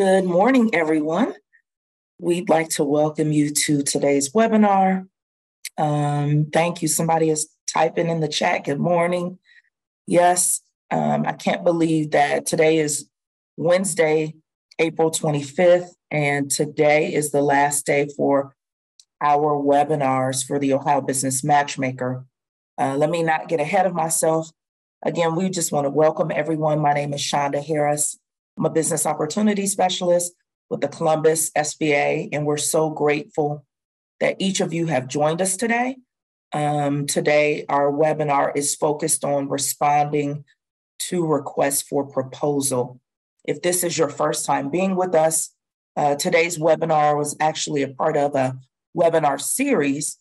Good morning, everyone. We'd like to welcome you to today's webinar. Thank you. Somebody is typing in the chat. Good morning. Yes, I can't believe that today is Wednesday, April 25th, and today is the last day for our webinars for the Ohio Business Matchmaker. Let me not get ahead of myself. Again, we just want to welcome everyone. My name is Shonda Harris. I'm a business opportunity specialist with the Columbus SBA, and we're so grateful that each of you have joined us today. Today, our webinar is focused on responding to requests for proposal. If this is your first time being with us, today's webinar was actually a part of a webinar series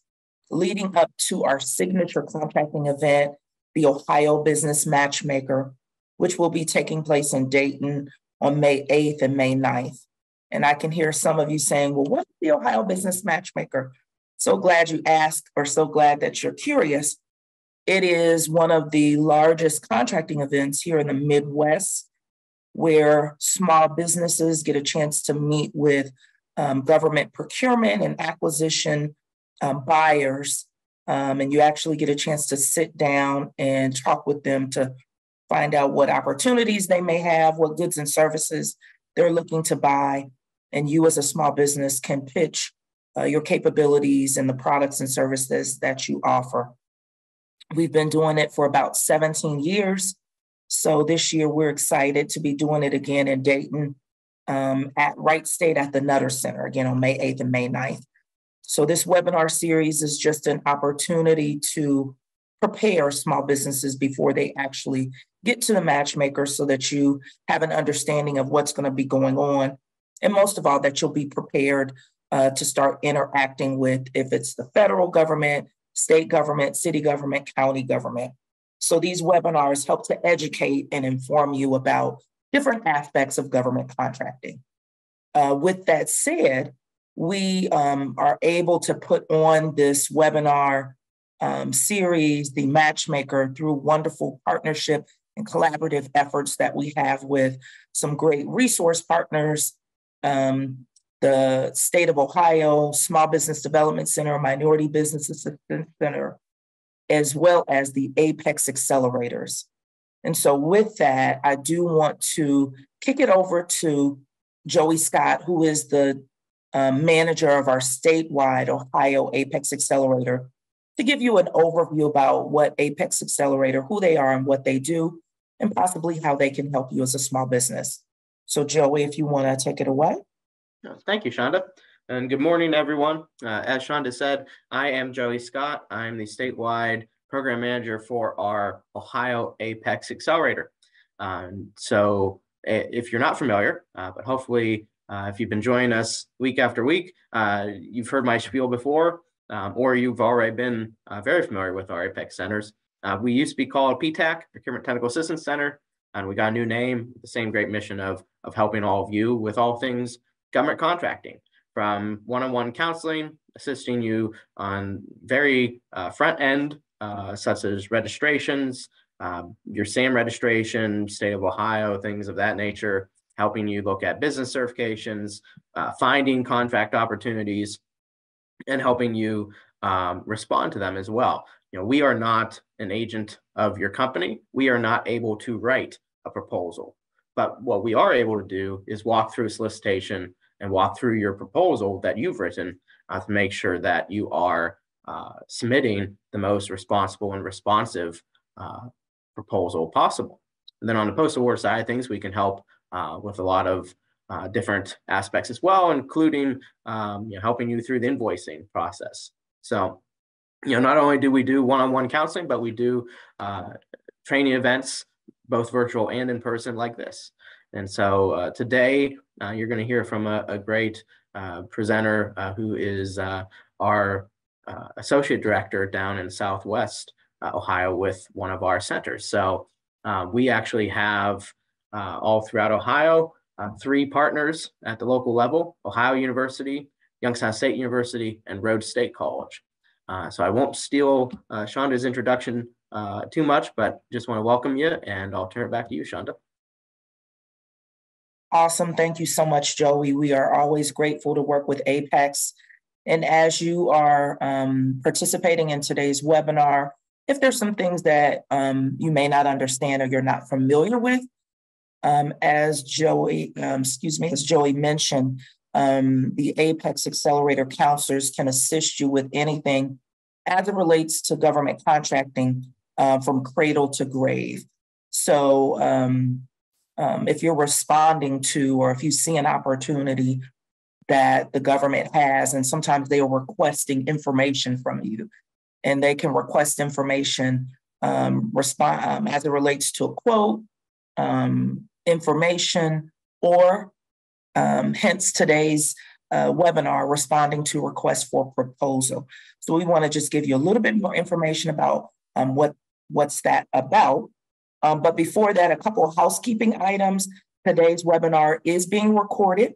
leading up to our signature contracting event, the Ohio Business Matchmaker, which will be taking place in Dayton on May 8th and May 9th. And I can hear some of you saying, well, what's the Ohio Business Matchmaker? So glad you asked, or so glad that you're curious. It is one of the largest contracting events here in the Midwest, where small businesses get a chance to meet with government procurement and acquisition buyers. And you actually get a chance to sit down and talk with them to find out what opportunities they may have, what goods and services they're looking to buy. And you as a small business can pitch your capabilities and the products and services that you offer. We've been doing it for about 17 years. So this year we're excited to be doing it again in Dayton at Wright State at the Nutter Center, again on May 8th and May 9th. So this webinar series is just an opportunity to prepare small businesses before they actually get to the matchmaker so that you have an understanding of what's going to be going on. And most of all, that you'll be prepared to start interacting with, if it's the federal government, state government, city government, county government. So these webinars help to educate and inform you about different aspects of government contracting. With that said, we are able to put on this webinar series, the Matchmaker, through wonderful partnership and collaborative efforts that we have with some great resource partners, the State of Ohio Small Business Development Center, Minority Business Assistance Center, as well as the Apex Accelerators. And so with that, I do want to kick it over to Joey Scott, who is the manager of our statewide Ohio Apex Accelerator, to give you an overview about what Apex Accelerator, who they are and what they do, and possibly how they can help you as a small business. So Joey, if you want to take it away. Thank you, Shonda. And good morning, everyone. As Shonda said, I am Joey Scott. I'm the statewide program manager for our Ohio Apex Accelerator. So if you're not familiar, but hopefully if you've been joining us week after week, you've heard my spiel before, or you've already been very familiar with our Apex centers. We used to be called PTAC, Procurement Technical Assistance Center, and we got a new name, the same great mission of helping all of you with all things government contracting, from one-on-one counseling, assisting you on very front end, such as registrations, your SAM registration, State of Ohio, things of that nature, helping you look at business certifications, finding contract opportunities, and helping you respond to them as well. We are not an agent of your company. We are not able to write a proposal. But what we are able to do is walk through solicitation and walk through your proposal that you've written to make sure that you are submitting the most responsible and responsive proposal possible. And then on the post-award side of things, we can help with a lot of different aspects as well, including helping you through the invoicing process. So, not only do we do one-on-one counseling, but we do training events, both virtual and in person like this. And so today you're going to hear from a great presenter who is our associate director down in Southwest Ohio with one of our centers. So we actually have all throughout Ohio 3 partners at the local level: Ohio University, Youngstown State University, and Rhodes State College. So I won't steal Shonda's introduction too much, but just want to welcome you, and I'll turn it back to you, Shonda. Awesome. Thank you so much, Joey. We are always grateful to work with Apex. And as you are participating in today's webinar, if there's some things that you may not understand or you're not familiar with, as Joey mentioned, the Apex Accelerator counselors can assist you with anything as it relates to government contracting from cradle to grave. So if you're responding to, or if you see an opportunity that the government has, and sometimes they are requesting information from you, and they can request information as it relates to a quote, information, or hence today's webinar, responding to requests for proposal. So we want to just give you a little bit more information about what's that about. But before that, a couple of housekeeping items. Today's webinar is being recorded.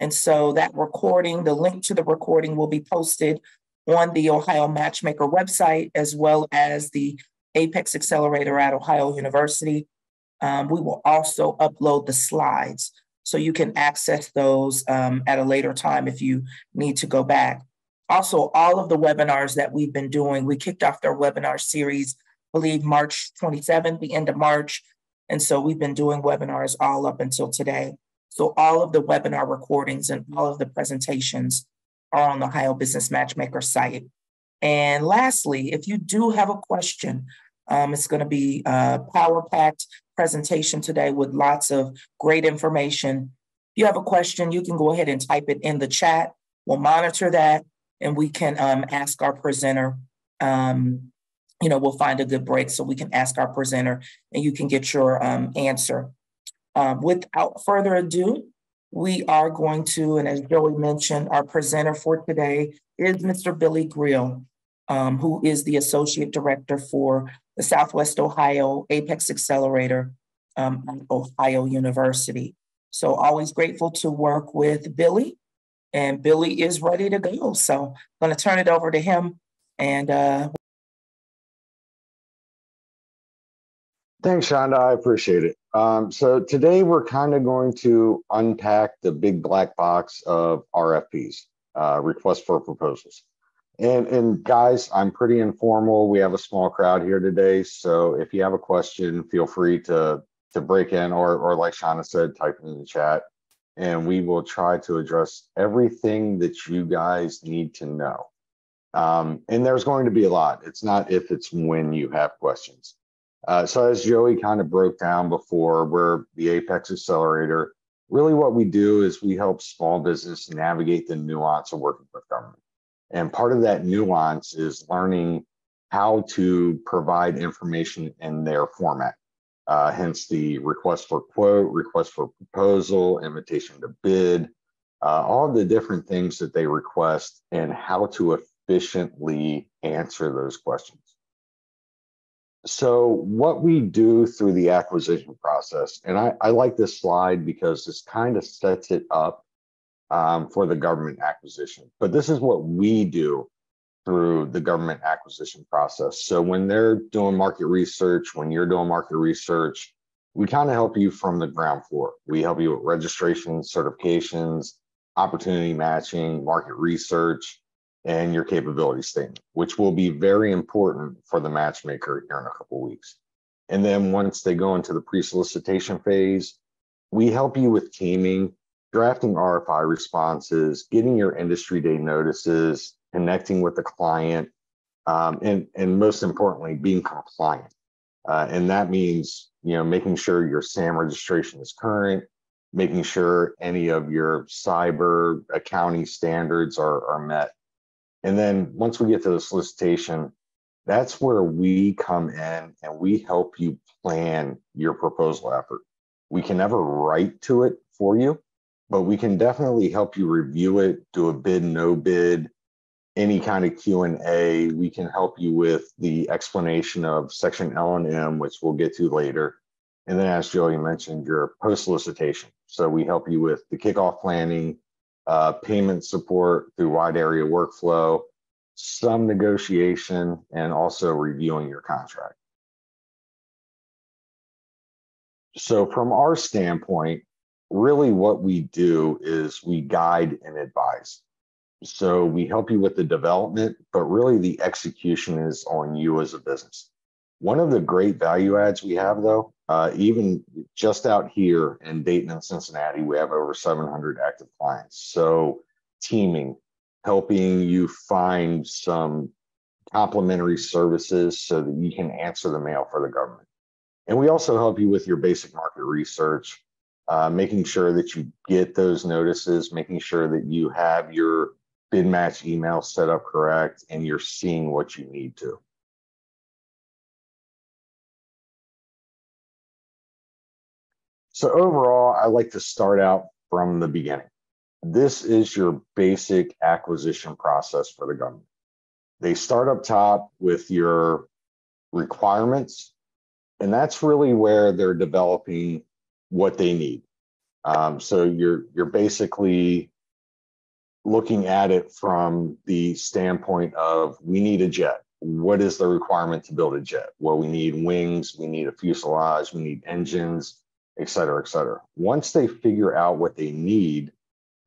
And so that recording, the link to the recording will be posted on the Ohio Matchmaker website, as well as the Apex Accelerator at Ohio University. We will also upload the slides, so you can access those at a later time if you need to go back. Also, all of the webinars that we've been doing, we kicked off our webinar series, I believe March 27th, the end of March. And so we've been doing webinars all up until today. So all of the webinar recordings and all of the presentations are on the Ohio Business Matchmaker site. And lastly, if you do have a question, it's going to be a power-packed presentation today with lots of great information. If you have a question, you can go ahead and type it in the chat. We'll monitor that, and we can ask our presenter. We'll find a good break so we can ask our presenter and you can get your answer. Without further ado, we are going to, and as Joey mentioned, our presenter for today is Mr. Billy Grill, who is the Associate Director for the Southwest Ohio Apex Accelerator at Ohio University. So always grateful to work with Billy, and Billy is ready to go. So I'm going to turn it over to him. And Thanks, Shonda. I appreciate it. So today we're kind of going to unpack the big black box of RFPs, requests for proposals. And guys, I'm pretty informal. We have a small crowd here today. So if you have a question, feel free to break in or like Shonda said, type it in the chat. And we will try to address everything that you guys need to know. And there's going to be a lot. It's not if, it's when you have questions. So as Joey kind of broke down before, we're the Apex Accelerator. Really what we do is we help small business navigate the nuance of working with government. And part of that nuance is learning how to provide information in their format. Hence the request for quote, request for proposal, invitation to bid, all the different things that they request and how to efficiently answer those questions. So what we do through the acquisition process, and I like this slide because this kind of sets it up for the government acquisition. But this is what we do through the government acquisition process. So when they're doing market research, when you're doing market research, we kind of help you from the ground floor. We help you with registration, certifications, opportunity matching, market research, and your capability statement, which will be very important for the matchmaker here in a couple of weeks. And then once they go into the pre-solicitation phase, we help you with teaming, drafting RFI responses, getting your industry day notices, connecting with the client, and most importantly, being compliant. And that means, making sure your SAM registration is current, making sure any of your cyber accounting standards are met. And then once we get to the solicitation, that's where we come in and we help you plan your proposal effort. We can never write to it for you, but we can definitely help you review it, do a bid, no bid, any kind of Q&A. We can help you with the explanation of section L and M, which we'll get to later. And then as Joey mentioned, your post-solicitation. So we help you with the kickoff planning, payment support through wide area workflow, some negotiation, and also reviewing your contract. So from our standpoint, really what we do is we guide and advise. So we help you with the development, but really the execution is on you as a business. One of the great value adds we have, though, even just out here in Dayton and Cincinnati, we have over 700 active clients. So teaming, helping you find some complementary services so that you can answer the mail for the government. And we also help you with your basic market research, making sure that you get those notices, making sure that you have your bid match email set up correct, and you're seeing what you need to. So overall, I like to start out from the beginning. This is your basic acquisition process for the government. They start up top with your requirements, and that's really where they're developing what they need. So you're basically looking at it from the standpoint of, we need a jet. What is the requirement to build a jet? Well, we need wings, we need a fuselage, we need engines, et cetera, et cetera. Once they figure out what they need,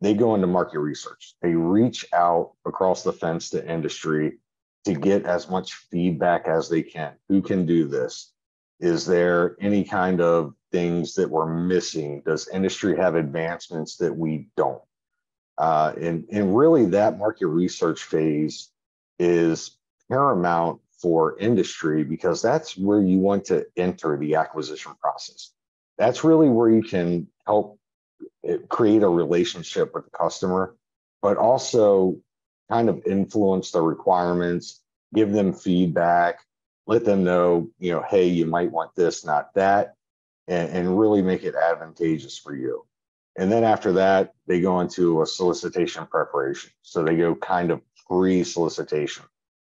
they go into market research. They reach out across the fence to industry to get as much feedback as they can. Who can do this? Is there any kind of things that we're missing? Does industry have advancements that we don't? And really that market research phase is paramount for industry, because that's where you want to enter the acquisition process. That's really where you can help create a relationship with the customer, but also kind of influence the requirements, give them feedback, let them know, hey, you might want this, not that, and really make it advantageous for you. And then after that, they go into a solicitation preparation. So they go kind of pre-solicitation,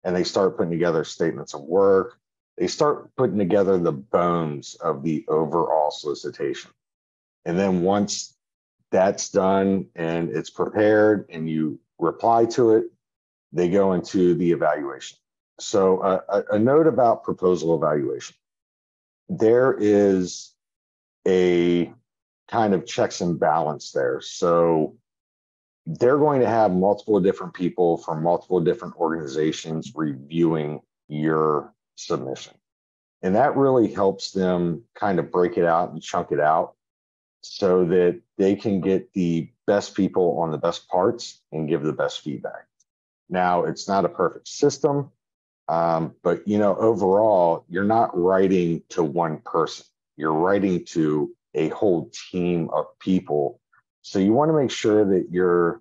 and they start putting together statements of work. They start putting together the bones of the overall solicitation. And then once that's done and it's prepared and you reply to it, they go into the evaluation. So a note about proposal evaluation. There is a kind of checks and balance there. So they're going to have multiple different people from multiple different organizations reviewing your submission. And that really helps them kind of break it out and chunk it out so that they can get the best people on the best parts and give the best feedback. Now, it's not a perfect system, but overall, you're not writing to one person. You're writing to a whole team of people. So you want to make sure that you're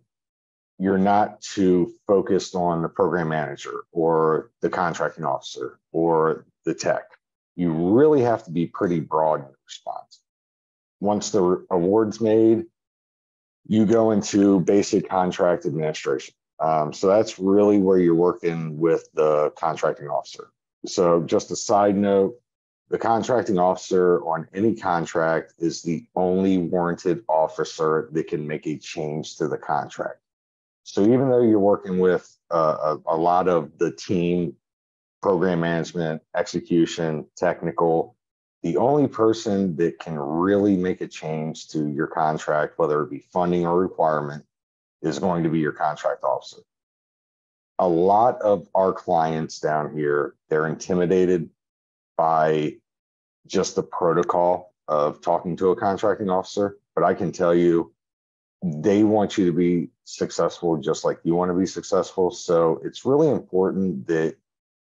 not too focused on the program manager or the contracting officer or the tech. You really have to be pretty broad in the response. Once the award's made, you go into basic contract administration. So that's really where you're working with the contracting officer. So just a side note, the contracting officer on any contract is the only warranted officer that can make a change to the contract. So even though you're working with a lot of the team, program management, execution, technical, the only person that can really make a change to your contract, whether it be funding or requirement, is going to be your contract officer. A lot of our clients down here, they're intimidated by just the protocol of talking to a contracting officer, but I can tell you, they want you to be successful just like you want to be successful. So it's really important that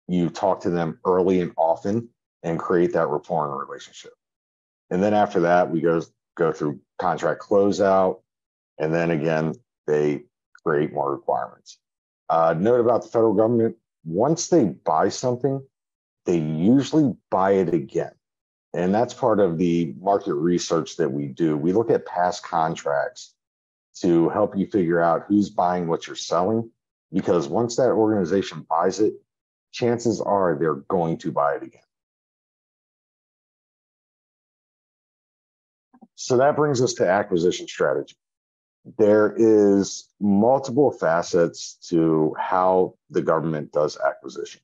you talk to them early and often and create that rapport and relationship. And then after that, we go through contract closeout, and then again, they create more requirements. Note about the federal government, once they buy something, they usually buy it again. And that's part of the market research that we do. We look at past contracts to help you figure out who's buying what you're selling, because once that organization buys it, chances are they're going to buy it again. So that brings us to acquisition strategy. There is multiple facets to how the government does acquisition.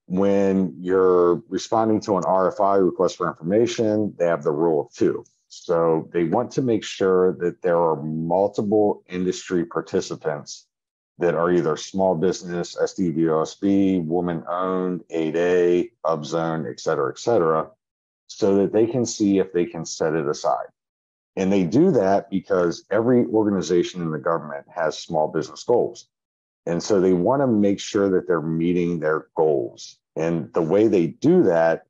When you're responding to an RFI, request for information, they have the rule of two. So they want to make sure that there are multiple industry participants that are either small business, SDVOSB, woman-owned, 8A, UpZone, et cetera, so that they can see if they can set it aside. And they do that because every organization in the government has small business goals. And so they want to make sure that they're meeting their goals. And the way they do that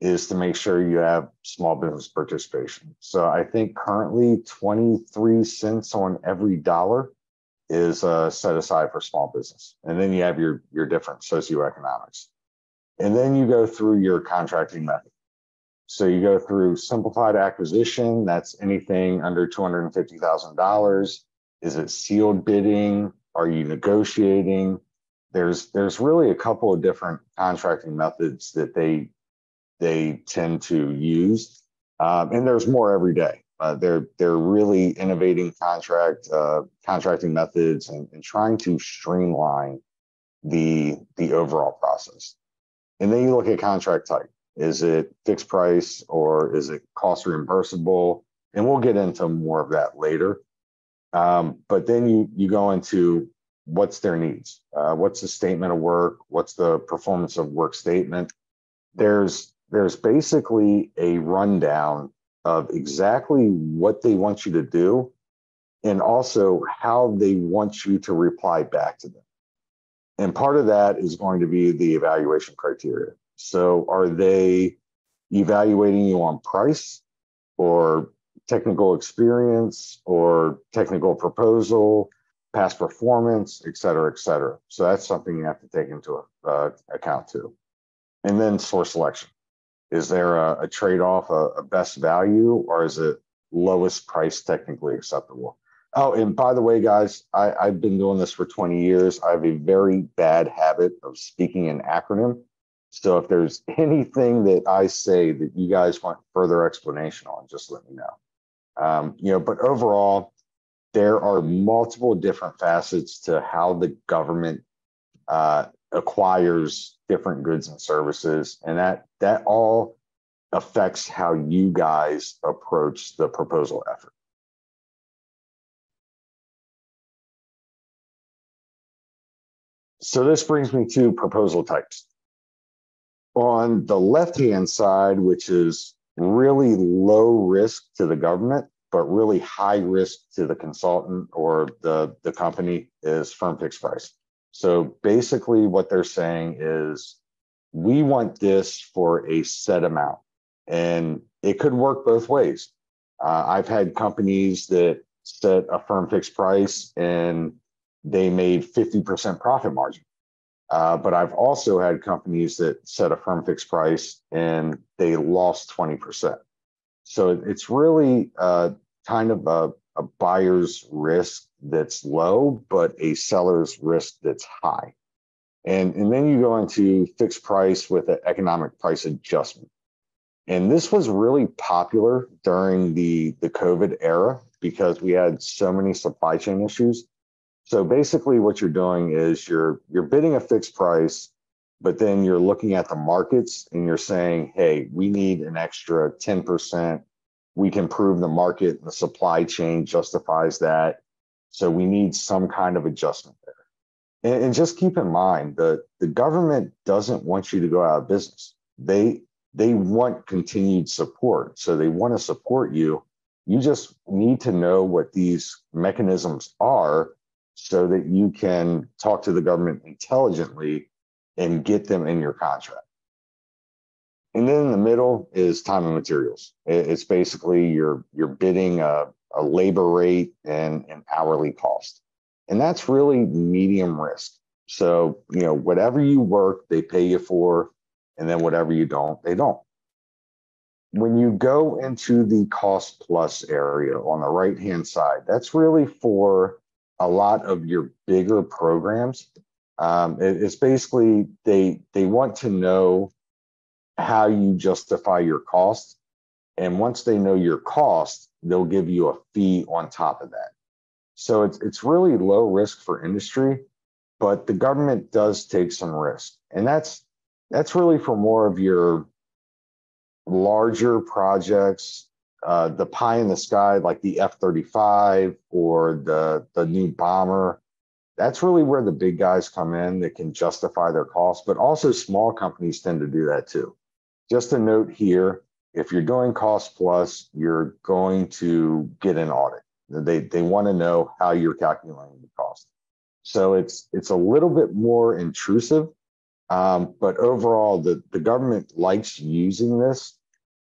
is to make sure you have small business participation. So I think currently 23 cents on every dollar is set aside for small business. And then you have your different socioeconomics. And then you go through your contracting method. So you go through simplified acquisition, that's anything under $250,000. Is it sealed bidding? Are you negotiating? There's really a couple of different contracting methods that they tend to use, and there's more every day. They're really innovating contracting methods and trying to streamline the overall process. And then you look at contract type. Is it fixed price or is it cost reimbursable? And we'll get into more of that later. But then you go into what's their needs, what's the statement of work, what's the performance of work statement. There's basically a rundown of exactly what they want you to do and also how they want you to reply back to them. And part of that is going to be the evaluation criteria. So are they evaluating you on price or technical experience or technical proposal, past performance, et cetera, et cetera. So that's something you have to take into account too. And then source selection. Is there a trade-off, a best value, or is it lowest price technically acceptable? Oh, and by the way, guys, I've been doing this for 20 years. I have a very bad habit of speaking in acronym. So if there's anything that I say that you guys want further explanation on, just let me know. But overall, there are multiple different facets to how the government acquires different goods and services, and that all affects how you guys approach the proposal effort. So this brings me to proposal types. On the left-hand side, which is really low risk to the government, but really high risk to the consultant or the company, is firm fixed price. So basically what they're saying is, we want this for a set amount. And it could work both ways. I've had companies that set a firm fixed price and they made 50% profit margin. But I've also had companies that set a firm fixed price and they lost 20%. So it's really kind of a buyer's risk that's low, but a seller's risk that's high. And then you go into fixed price with an economic price adjustment. And this was really popular during the COVID era because we had so many supply chain issues. So basically what you're doing is you're bidding a fixed price, but then you're looking at the markets and you're saying, hey, we need an extra 10%. We can prove the market and the supply chain justifies that. So we need some kind of adjustment there. And just keep in mind that the government doesn't want you to go out of business. They want continued support. So they want to support you. You just need to know what these mechanisms are so that you can talk to the government intelligently and get them in your contract. And then in the middle is time and materials. It's basically you're bidding a labor rate and an hourly cost. And that's really medium risk. So, whatever you work, they pay you for, and then whatever you don't, they don't. When you go into the cost plus area on the right-hand side, that's really for a lot of your bigger programs. It's basically they want to know how you justify your cost. And once they know your cost, they'll give you a fee on top of that. So it's really low risk for industry, but the government does take some risk. And that's really for more of your larger projects, the pie in the sky, like the F-35 or the new bomber, that's really where the big guys come in that can justify their costs, but also small companies tend to do that too. Just a note here, if you're doing cost plus, you're going to get an audit. They want to know how you're calculating the cost. So it's a little bit more intrusive, but overall, the government likes using this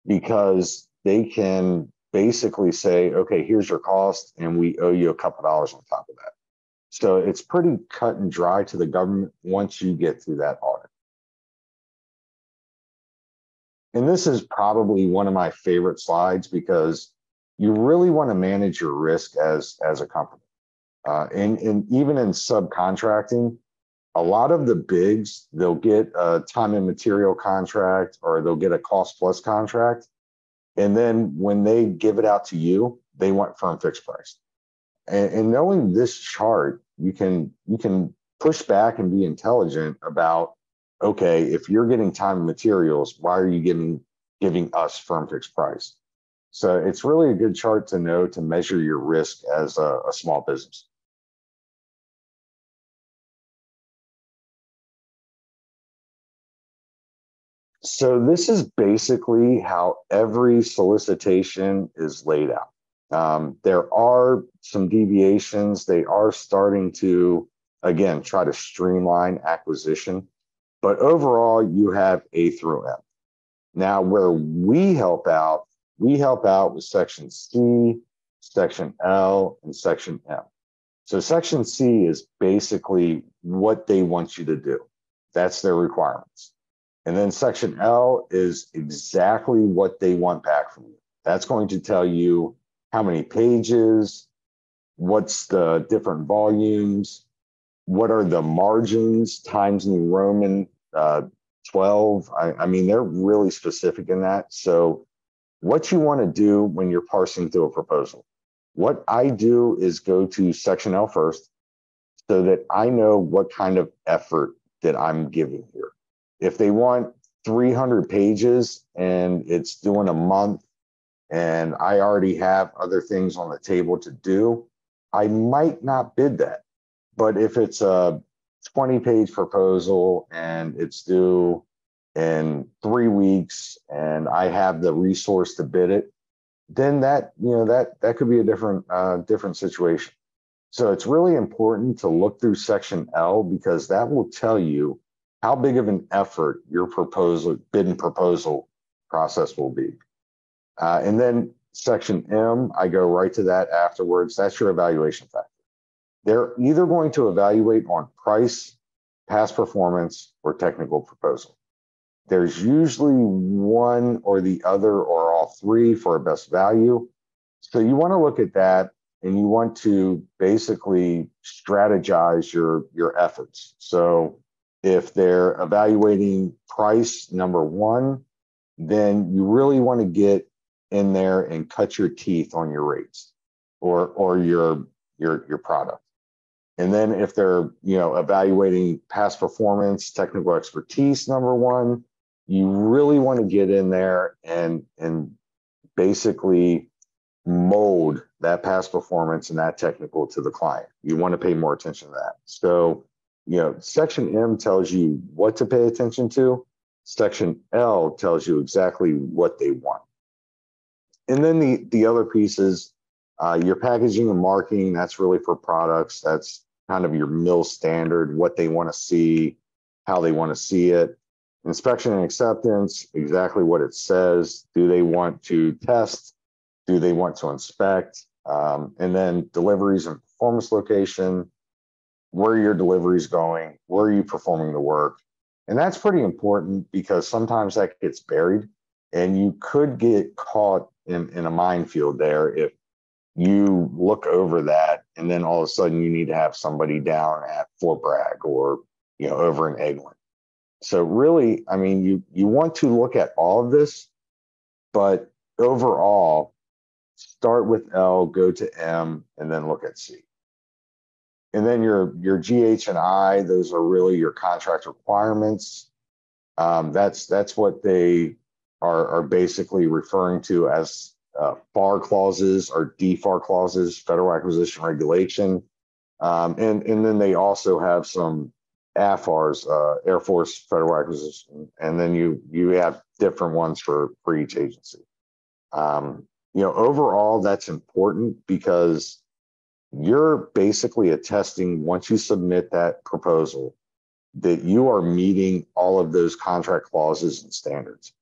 because they can basically say, okay, here's your cost, and we owe you a couple dollars on top of that. So it's pretty cut and dry to the government once you get through that audit. And this is probably one of my favorite slides because you really want to manage your risk as a company. And even in subcontracting, a lot of the bigs, they'll get a time and material contract or they'll get a cost plus contract. And then when they give it out to you, they want firm fixed price. And knowing this chart, you can push back and be intelligent about, okay, if you're getting time and materials, why are you giving us firm fixed price? So it's really a good chart to know to measure your risk as a small business. So this is basically how every solicitation is laid out. There are some deviations. They are starting to, again, try to streamline acquisition. But overall, you have A through M. Now, where we help out with Section C, Section L, and Section M. So Section C is basically what they want you to do. That's their requirements. And then Section L is exactly what they want back from you. That's going to tell you how many pages, what's the different volumes, what are the margins, Times New Roman 12. I mean, they're really specific in that. So what you want to do when you're parsing through a proposal, what I do is go to Section L first so that I know what kind of effort that I'm giving here. If they want 300 pages and it's doing a month and I already have other things on the table to do, I might not bid that. But if it's a 20-page proposal and it's due in 3 weeks and I have the resource to bid it, then that could be a different situation. So it's really important to look through Section L because that will tell you how big of an effort your bid and proposal process will be. And then Section M, I go right to that afterwards. That's your evaluation factor. They're either going to evaluate on price, past performance, or technical proposal. There's usually one or the other or all three for a best value. So you want to look at that and you want to basically strategize your efforts. So if they're evaluating price number one, then you really want to get in there and cut your teeth on your rates or your product. And then if they're evaluating past performance, technical expertise number one, you really want to get in there and basically mold that past performance and that technical to the client. You want to pay more attention to that. So, Section M tells you what to pay attention to. Section L tells you exactly what they want. And then the other pieces, your packaging and marketing, that's really for products. That's kind of your mill standard, what they want to see, how they want to see it. Inspection and acceptance, exactly what it says. Do they want to test? Do they want to inspect? And then deliveries and performance location, where your delivery is going, where are you performing the work? And that's pretty important because sometimes that gets buried and you could get caught in a minefield there if you look over that and then all of a sudden you need to have somebody down at Fort Bragg or over in Eglin. So really, I mean, you want to look at all of this, but overall, start with L, go to M, and then look at C. And then your GH and I, those are really your contract requirements. That's what they are basically referring to as FAR clauses or DFAR clauses, Federal Acquisition Regulation. And then they also have some AFARs, Air Force Federal Acquisition, and then you have different ones for each agency. Overall, that's important because you're basically attesting once you submit that proposal that you are meeting all of those contract clauses and standards.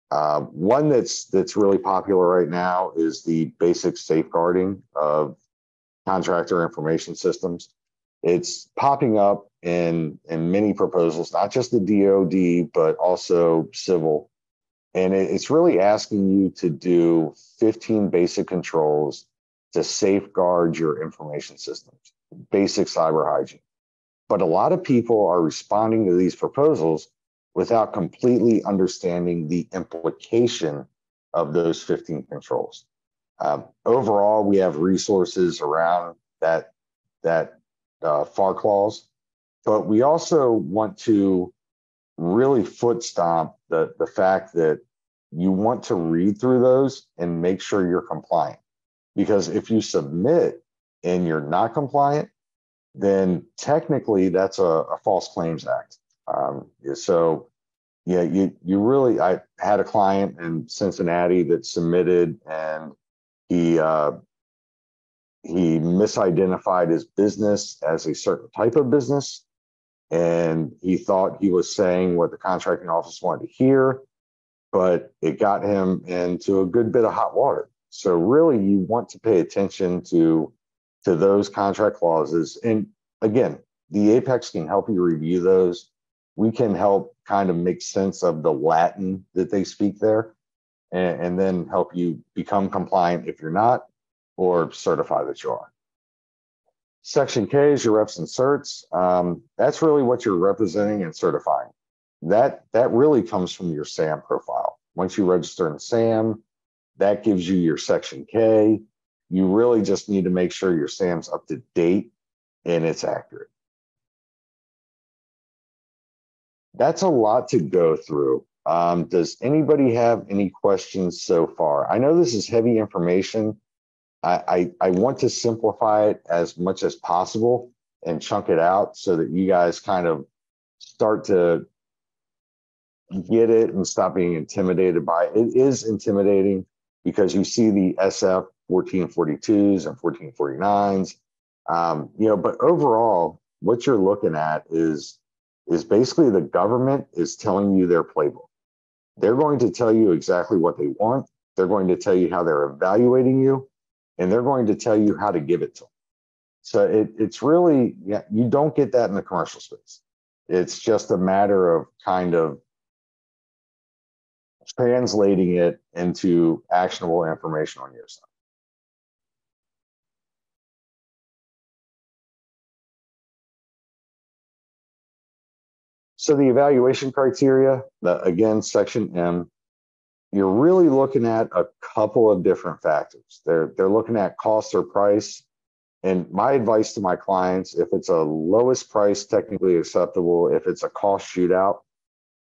One that's really popular right now is the basic safeguarding of contractor information systems. It's popping up in many proposals, not just the DoD, but also civil. And it's really asking you to do 15 basic controls to safeguard your information systems, basic cyber hygiene. But a lot of people are responding to these proposals without completely understanding the implication of those 15 controls. Overall, we have resources around that FAR clause, but we also want to really foot stomp the fact that you want to read through those and make sure you're compliant. Because if you submit and you're not compliant, then technically that's a False Claims Act. So yeah, you really, I had a client in Cincinnati that submitted, and he misidentified his business as a certain type of business, and he thought he was saying what the contracting office wanted to hear, but it got him into a good bit of hot water. So really, you want to pay attention to those contract clauses. And again, the Apex can help you review those. We can help kind of make sense of the Latin that they speak there, and then help you become compliant if you're not, or certify that you are. Section K is your reps and certs. That's really what you're representing and certifying. That really comes from your SAM profile. Once you register in SAM, that gives you your Section K. You really just need to make sure your SAM's up to date and it's accurate. That's a lot to go through. Does anybody have any questions so far? I know this is heavy information. I want to simplify it as much as possible and chunk it out so that you guys kind of start to get it and stop being intimidated by it. It is intimidating because you see the SF 1442s and 1449s, but overall, what you're looking at is basically the government is telling you their playbook. They're going to tell you exactly what they want. They're going to tell you how they're evaluating you, and they're going to tell you how to give it to them. So it's really, you don't get that in the commercial space. It's just a matter of kind of translating it into actionable information on your side. So the evaluation criteria, again, Section M, you're really looking at a couple of different factors. They're looking at cost or price. And my advice to my clients, if it's a lowest price technically acceptable, if it's a cost shootout,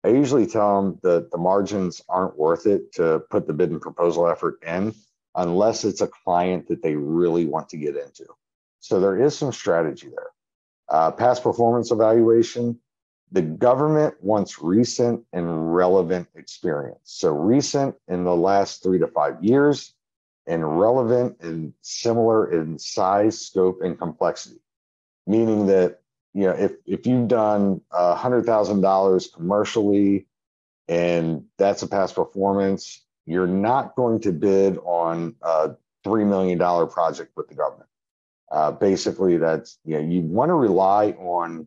I usually tell them that the margins aren't worth it to put the bid and proposal effort in unless it's a client that they really want to get into. So there is some strategy there. Past performance evaluation, the government wants recent and relevant experience. So recent in the last 3 to 5 years, and relevant and similar in size, scope, and complexity. Meaning that, if you've done $100,000 commercially and that's a past performance, you're not going to bid on a $3 million project with the government. Basically, that's, you want to rely on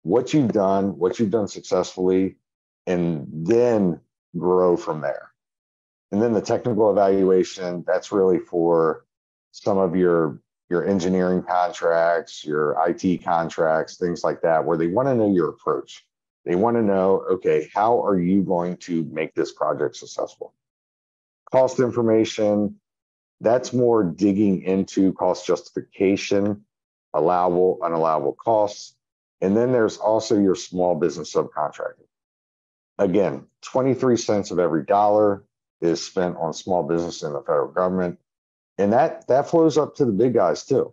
what you've done successfully, and then grow from there. And then the technical evaluation, that's really for some of your engineering contracts, your IT contracts, things like that, where they want to know your approach. They want to know, okay, how are you going to make this project successful? Cost information, that's more digging into cost justification, allowable, unallowable costs. And then there's also your small business subcontracting. Again, 23 cents of every dollar. is spent on small business and the federal government, and that flows up to the big guys too.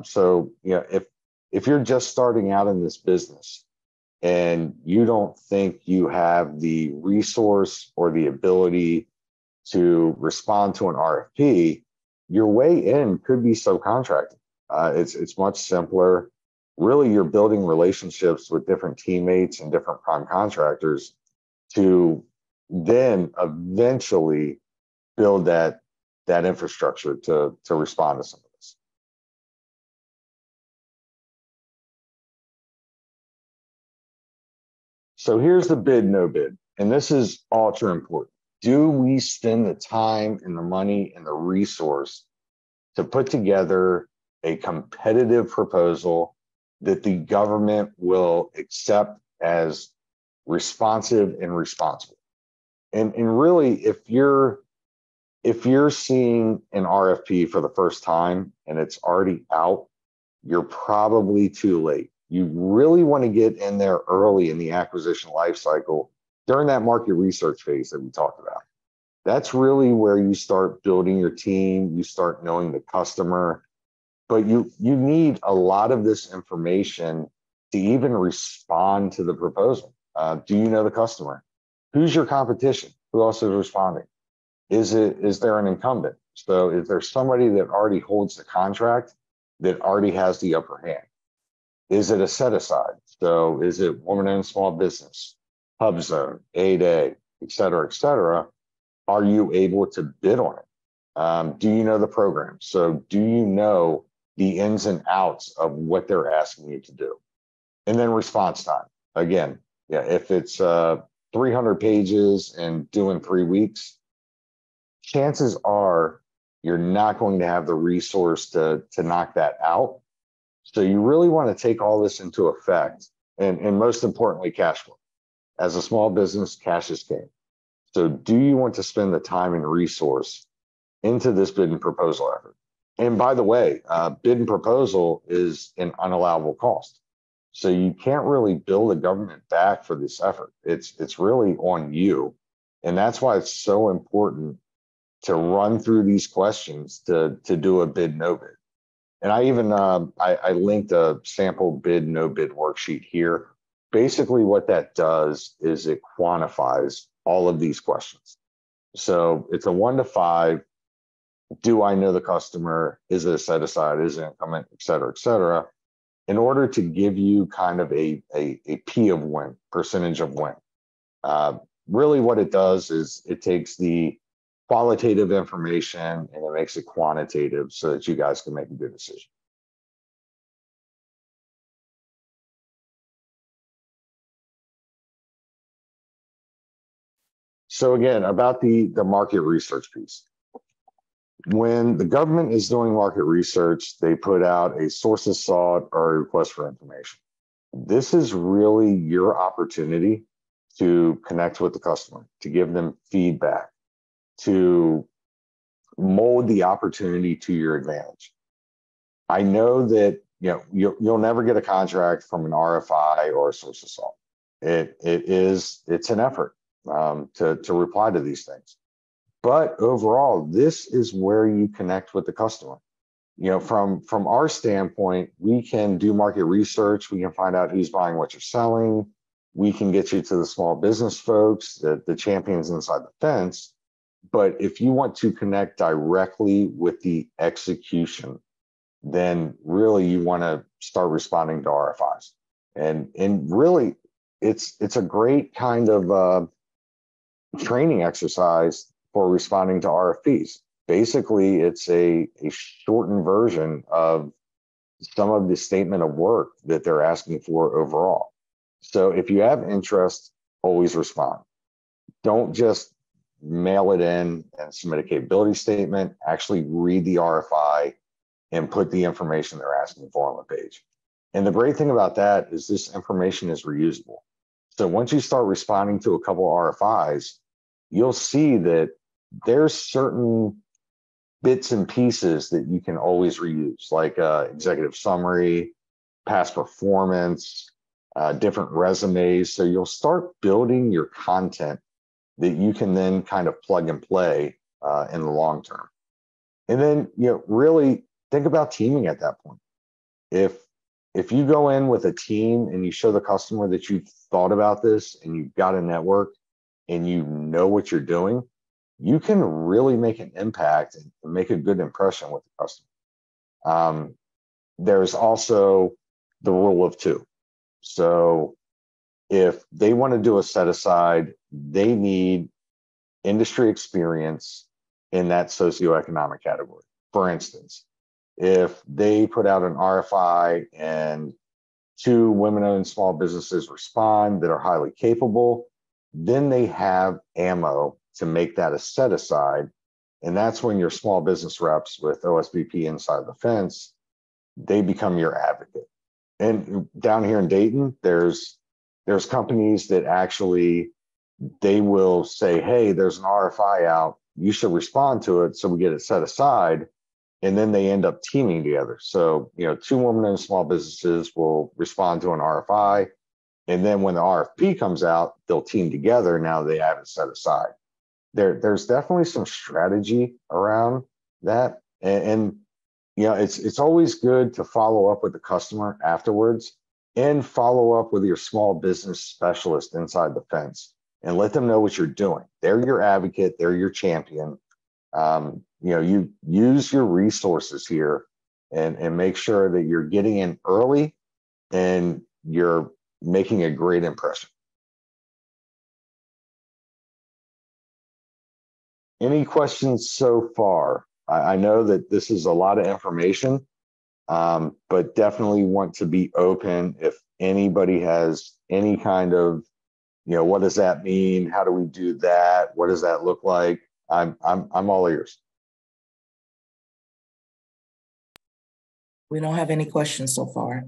So if you're just starting out in this business and you don't think you have the resource or the ability to respond to an RFP, your way in could be subcontracting. It's much simpler. Really, you're building relationships with different teammates and different prime contractors to then eventually build that infrastructure to respond to some of this. So here's the bid, no bid, and this is ultra important. Do we spend the time and the money and the resource to put together a competitive proposal that the government will accept as responsive and responsible? And really, if you're seeing an RFP for the first time and it's already out, you're probably too late. You really want to get in there early in the acquisition life cycle during that market research phase that we talked about. That's really where you start building your team, you start knowing the customer, but you need a lot of this information to even respond to the proposal. Do you know the customer? Who's your competition? Who else is responding? Is there an incumbent? So is there somebody that already holds the contract that already has the upper hand? Is it a set aside? So is it woman-owned small business, hub zone, 8A, et cetera, et cetera? Are you able to bid on it? Do you know the program? So do you know the ins and outs of what they're asking you to do? And then response time. Again, if it's 300 pages and due in 3 weeks, chances are you're not going to have the resource to knock that out. So you really want to take all this into effect, and most importantly, cash flow. As a small business, cash is king. So do you want to spend the time and resource into this bid and proposal effort? And by the way, bid and proposal is an unallowable cost. So you can't really bill the government back for this effort. It's really on you. And that's why it's so important to run through these questions to do a bid, no bid. And I even, I linked a sample bid, no bid worksheet here. Basically what that does is it quantifies all of these questions. So it's a 1 to 5. Do I know the customer? Is it a set aside? Is it incumbent, et cetera, et cetera, in order to give you kind of a P of win, percentage of win. Really what it does is it takes the qualitative information and it makes it quantitative so that you guys can make a good decision. So again, about the market research piece. When the government is doing market research, they put out a sources sought or a request for information. This is really your opportunity to connect with the customer, to give them feedback, to mold the opportunity to your advantage. I know that you'll never get a contract from an RFI or a sources sought. It's an effort to reply to these things. But overall, this is where you connect with the customer. From our standpoint, we can do market research. We can find out who's buying what you're selling. We can get you to the small business folks, the champions inside the fence. But if you want to connect directly with the execution, then really you want to start responding to RFIs. And really, it's a great kind of training exercise for responding to RFPs. Basically, it's a shortened version of some of the statement of work that they're asking for overall. So if you have interest, always respond. Don't just mail it in and submit a capability statement. Actually read the RFI and put the information they're asking for on the page. And the great thing about that is this information is reusable. So once you start responding to a couple of RFIs, you'll see that there's certain bits and pieces that you can always reuse, like executive summary, past performance, different resumes. So you'll start building your content that you can then kind of plug and play in the long term. And then, really think about teaming at that point. If you go in with a team and you show the customer that you've thought about this and you've got a network and you know what you're doing, you can really make an impact and make a good impression with the customer. There's also the rule of two. So if they want to do a set aside, they need industry experience in that socioeconomic category. For instance, if they put out an RFI and 2 women-owned small businesses respond that are highly capable, then they have ammo to make that a set aside. And that's when your small business reps with OSBP inside the fence, they become your advocate. And down here in Dayton, there's companies that actually, they will say, hey, there's an RFI out, you should respond to it, so we get it set aside. And then they end up teaming together. So, 2 women-owned small businesses will respond to an RFI. And then when the RFP comes out, they'll team together. Now they have it set aside. There's definitely some strategy around that. And it's always good to follow up with the customer afterwards and follow up with your small business specialist inside the fence and let them know what you're doing. They're your advocate. They're your champion. You use your resources here and make sure that you're getting in early and you're making a great impression. Any questions so far? I know that this is a lot of information, but definitely want to be open if anybody has any kind of, what does that mean? How do we do that? What does that look like? I'm all ears. We don't have any questions so far.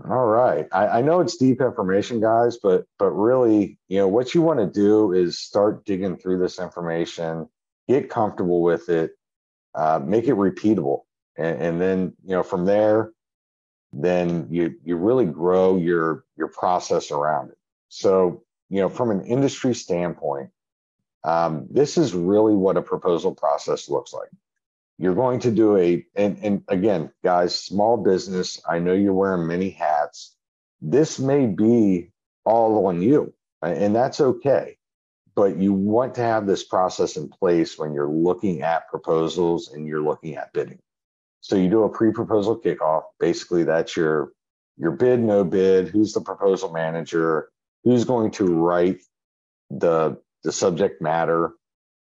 All right. I know it's deep information, guys, but really, what you want to do is start digging through this information, get comfortable with it, make it repeatable. And then, from there, then you really grow your process around it. So, from an industry standpoint, this is really what a proposal process looks like. You're going to do and again, guys, small business, I know you're wearing many hats. This may be all on you, and that's okay. But you want to have this process in place when you're looking at proposals and you're looking at bidding. So you do a pre-proposal kickoff. Basically, that's your bid, no bid, who's the proposal manager, who's going to write the subject matter,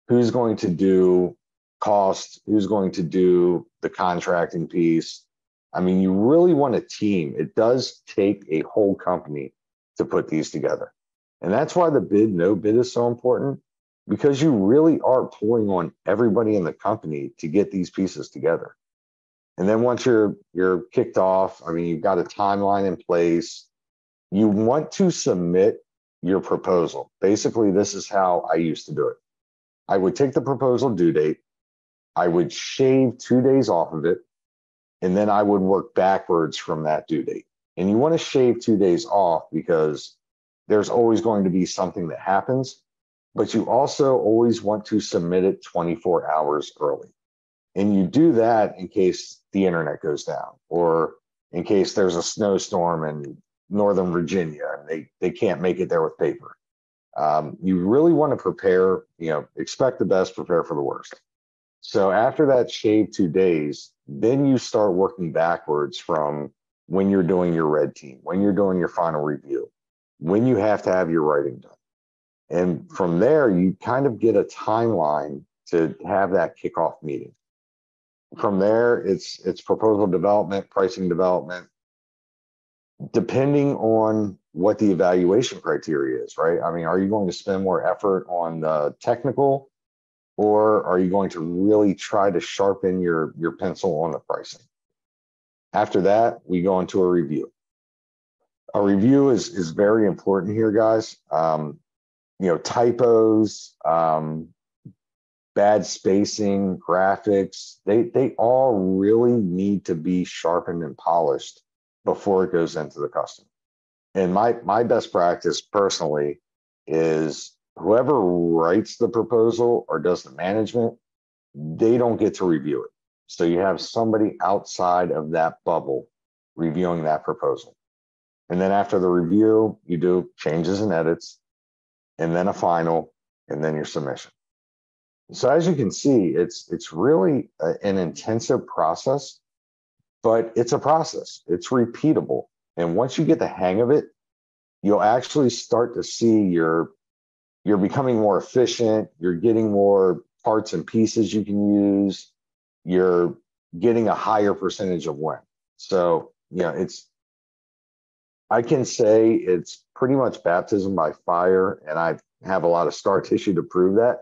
who's going to do cost, who's going to do the contracting piece. I mean, you really want a team. It does take a whole company to put these together. And that's why the bid, no bid is so important, because you really are pulling on everybody in the company to get these pieces together. And then once you're kicked off, I mean, you've got a timeline in place. You want to submit your proposal. Basically, this is how I used to do it. I would take the proposal due date, I would shave 2 days off of it, and then I would work backwards from that due date. And you want to shave 2 days off because there's always going to be something that happens, but you also always want to submit it 24 hours early. And you do that in case the internet goes down or in case there's a snowstorm in Northern Virginia and they can't make it there with paper. You really want to prepare, expect the best, prepare for the worst. So after that shave 2 days, then you start working backwards from when you're doing your red team, when you're doing your final review, when you have to have your writing done. And from there, you kind of get a timeline to have that kickoff meeting. From there, it's proposal development, pricing development, depending on what the evaluation criteria is, right? I mean, are you going to spend more effort on the technical, or are you going to really try to sharpen your pencil on the pricing? After that, we go into a review. A review is very important here, guys. Typos, bad spacing, graphics, they all really need to be sharpened and polished before it goes into the customer. And my best practice personally is whoever writes the proposal or does the management, they don't get to review it. So you have somebody outside of that bubble reviewing that proposal. And then after the review, you do changes and edits, and then a final, and then your submission. So as you can see, it's really an intensive process, but it's a process. It's repeatable. And once you get the hang of it, you'll actually start to see you're becoming more efficient. You're getting more parts and pieces you can use. You're getting a higher percentage of win. So, I can say it's pretty much baptism by fire, and I have a lot of scar tissue to prove that.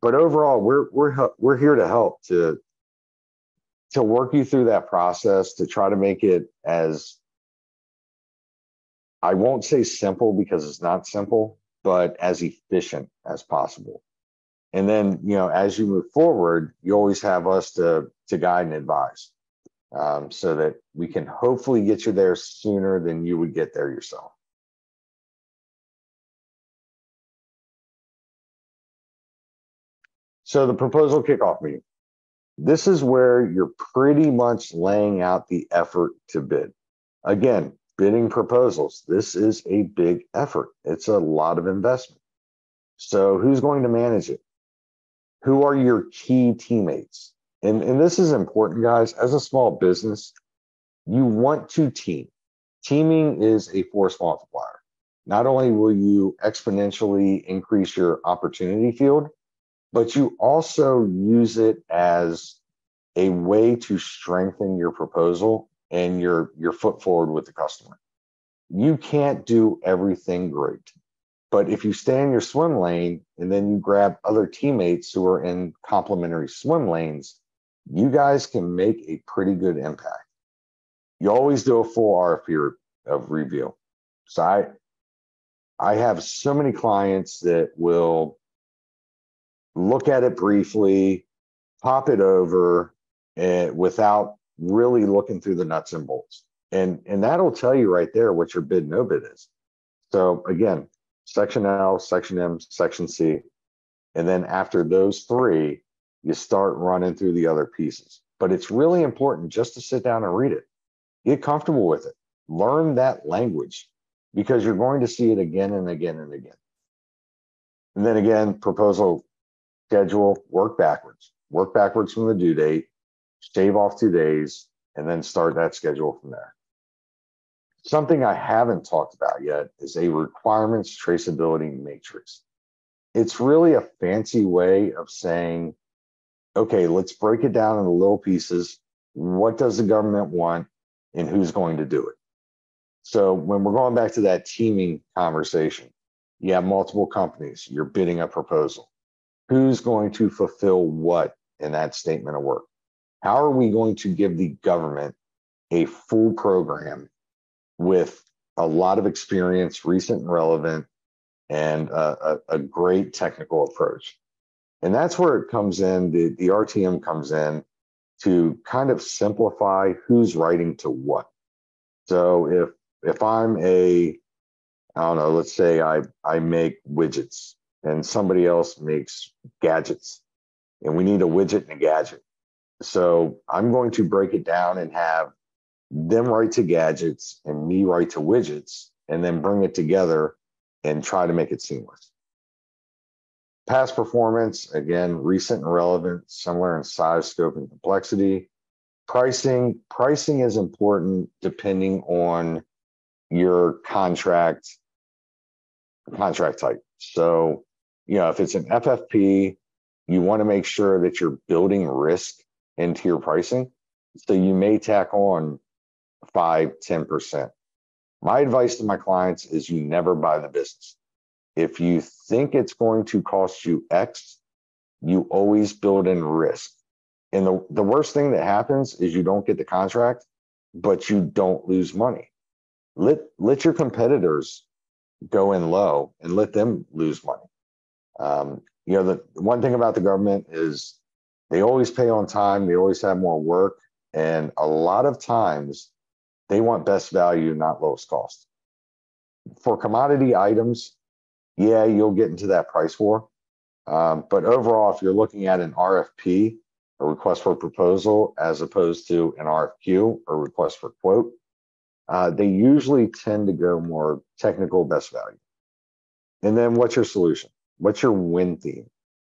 But overall, we're here to help to work you through that process, to try to make it as, I won't say simple because it's not simple, but as efficient as possible. And then, as you move forward, you always have us to guide and advise, so that we can hopefully get you there sooner than you would get there yourself. So the proposal kickoff meeting. This is where you're pretty much laying out the effort to bid. Again, bidding proposals. This is a big effort. It's a lot of investment. So who's going to manage it? Who are your key teammates? And this is important, guys. As a small business, you want to team. Teaming is a force multiplier. Not only will you exponentially increase your opportunity field, but you also use it as a way to strengthen your proposal and your foot forward with the customer. You can't do everything great, but if you stay in your swim lane and then you grab other teammates who are in complementary swim lanes, you guys can make a pretty good impact. You always do a full RFP of review. So I have so many clients that will look at it briefly, pop it over, without really looking through the nuts and bolts. And that'll tell you right there what your bid no bid is. So again, section L, section M, section C. And then after those three, you start running through the other pieces. But it's really important just to sit down and read it. Get comfortable with it. Learn that language, because you're going to see it again and again and again. And then again, proposal schedule, work backwards from the due date, shave off 2 days, and then start that schedule from there. Something I haven't talked about yet is a requirements traceability matrix. It's really a fancy way of saying, okay, let's break it down into little pieces. What does the government want and who's going to do it? So when we're going back to that teaming conversation, you have multiple companies, you're bidding a proposal. Who's going to fulfill what in that statement of work? How are we going to give the government a full program with a lot of experience, recent and relevant, and a great technical approach? And that's where it comes in, the RTM comes in to kind of simplify who's writing to what. So if I'm I don't know, let's say I make widgets and somebody else makes gadgets, and we need a widget and a gadget. So I'm going to break it down and have them write to gadgets and me write to widgets, and then bring it together and try to make it seamless. Past performance, again, recent and relevant, similar in size, scope, and complexity. Pricing is important depending on your contract type. So, if it's an FFP, you want to make sure that you're building risk into your pricing. So you may tack on 5-10%. My advice to my clients is you never buy the business. If you think it's going to cost you X, you always build in risk. And the worst thing that happens is you don't get the contract, but you don't lose money. Let your competitors go in low and let them lose money. The one thing about the government is they always pay on time. They always have more work. And a lot of times they want best value, not lowest cost. For commodity items, yeah, you'll get into that price war. But overall, if you're looking at an RFP, a request for proposal, as opposed to an RFQ, or request for quote, they usually tend to go more technical, best value. And then what's your solution? What's your win theme?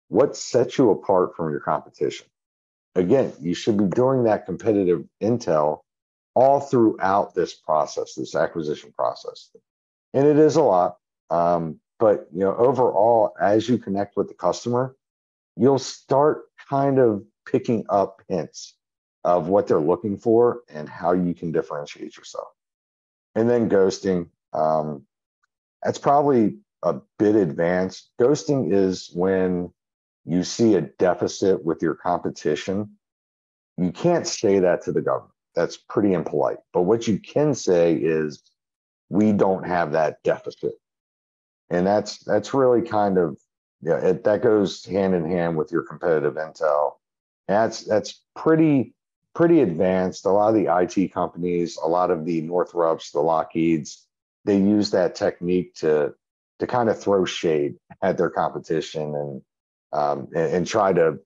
What sets you apart from your competition? Again, you should be doing that competitive intel all throughout this process, this acquisition process. And it is a lot. But overall, as you connect with the customer, you'll start kind of picking up hints of what they're looking for and how you can differentiate yourself. And then ghosting, that's probably a bit advanced. Ghosting is when you see a deficit with your competition. You can't say that to the government. That's pretty impolite. But what you can say is, we don't have that deficit. And that's really kind of, that goes hand in hand with your competitive intel. That's pretty advanced. A lot of the IT companies, a lot of the Northrops, the Lockheeds, they use that technique to kind of throw shade at their competition and try to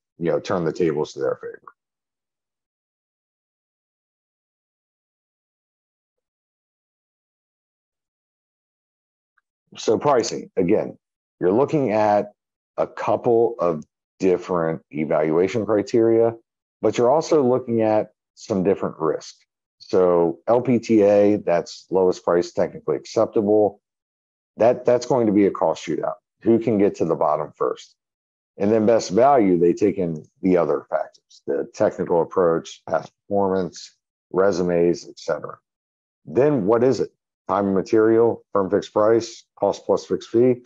turn the tables to their favor. So pricing, again, you're looking at a couple of different evaluation criteria, but you're also looking at some different risk. So LPTA, that's lowest price technically acceptable. That's going to be a cost shootout. Who can get to the bottom first? And then best value, they take in the other factors, the technical approach, past performance, resumes, etc. Then what is it? Time and material, firm fixed price, cost plus fixed fee.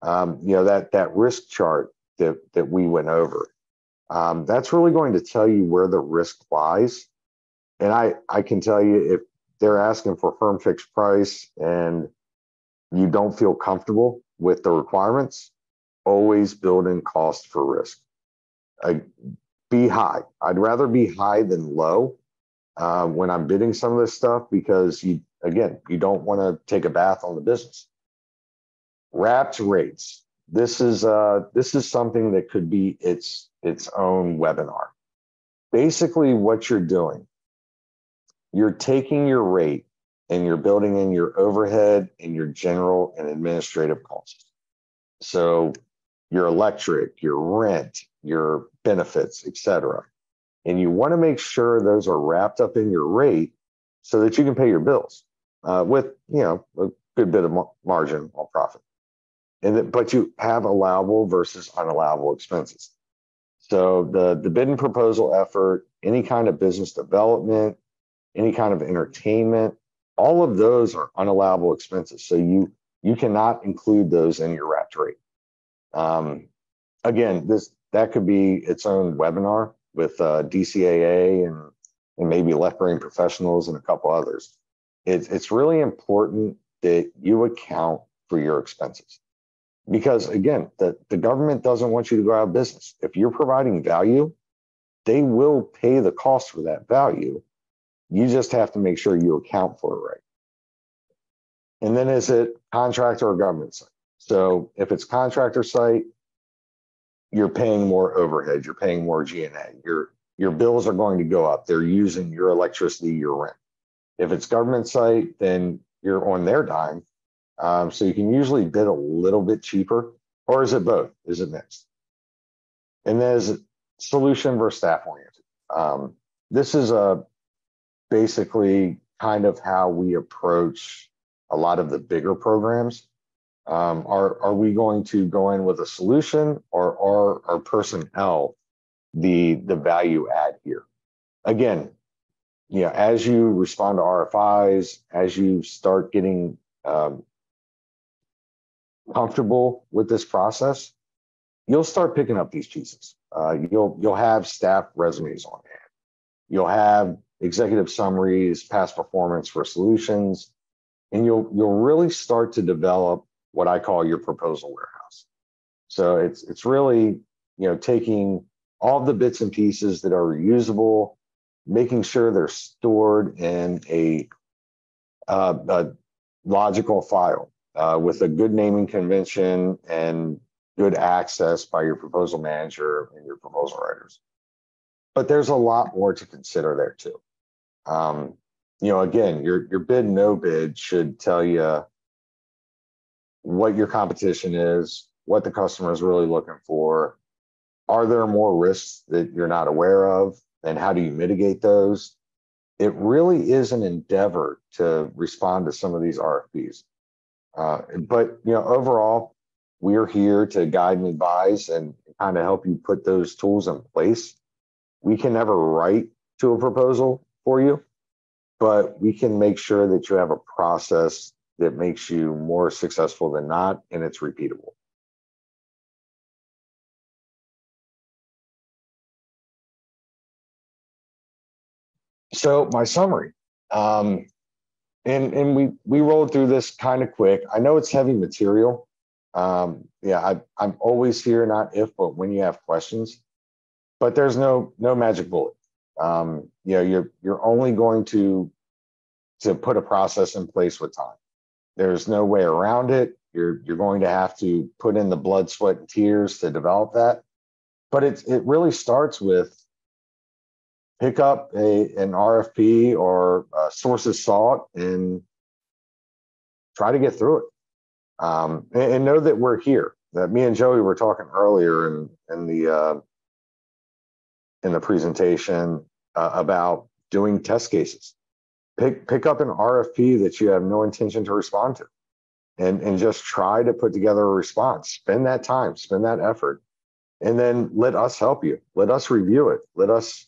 That risk chart that we went over, that's really going to tell you where the risk lies. And I can tell you, if they're asking for firm fixed price and you don't feel comfortable with the requirements, always build in cost for risk. Be high. I'd rather be high than low when I'm bidding some of this stuff, because you don't want to take a bath on the business. Wrapped rates. This is something that could be its own webinar. Basically, what you're doing, you're taking your rate and you're building in your overhead and your general and administrative costs. So your electric, your rent, your benefits, etc. And you want to make sure those are wrapped up in your rate so that you can pay your bills with a good bit of margin on profit. But you have allowable versus unallowable expenses. So the bid and proposal effort, any kind of business development, any kind of entertainment, all of those are unallowable expenses. So you cannot include those in your wrapped rate. Again, that could be its own webinar with DCAA and maybe Left Brain Professionals and a couple others. It's really important that you account for your expenses, because again, the government doesn't want you to go out of business. If you're providing value, they will pay the cost for that value. You just have to make sure you account for it right. And then is it contractor or government site? So if it's contractor site, you're paying more overhead, you're paying more G&A, your bills are going to go up. They're using your electricity, your rent. If it's government site, then you're on their dime. So you can usually bid a little bit cheaper, or is it both? Is it mixed? And then is it solution versus staff oriented? This is basically kind of how we approach a lot of the bigger programs. Are we going to go in with a solution, or are our personnel the value add here? Again, as you respond to RFIs, as you start getting comfortable with this process, you'll start picking up these pieces. You'll have staff resumes on hand. You'll have executive summaries, past performance for solutions, and you'll really start to develop what I call your proposal warehouse. So it's really taking all the bits and pieces that are reusable, making sure they're stored in a logical file. with a good naming convention and good access by your proposal manager and your proposal writers. But there's a lot more to consider there too. Again, your bid, no bid should tell you what your competition is, what the customer is really looking for. Are there more risks that you're not aware of, and how do you mitigate those? It really is an endeavor to respond to some of these RFPs. But overall, we're here to guide and advise and kind of help you put those tools in place. We can never write to a proposal for you, but we can make sure that you have a process that makes you more successful than not, and it's repeatable. So my summary, and we rolled through this kind of quick. I know it's heavy material. I'm always here, not if, but when you have questions. But there's no magic bullet. You're only going to put a process in place with time. There's no way around it. You're going to have to put in the blood, sweat, and tears to develop that. But it really starts with pick up an RFP or sources sought and try to get through it. And know that we're here. That me and Joey were talking earlier in the presentation about doing test cases. Pick up an RFP that you have no intention to respond to, and just try to put together a response. Spend that time, spend that effort, and then let us help you. Let us review it. Let us,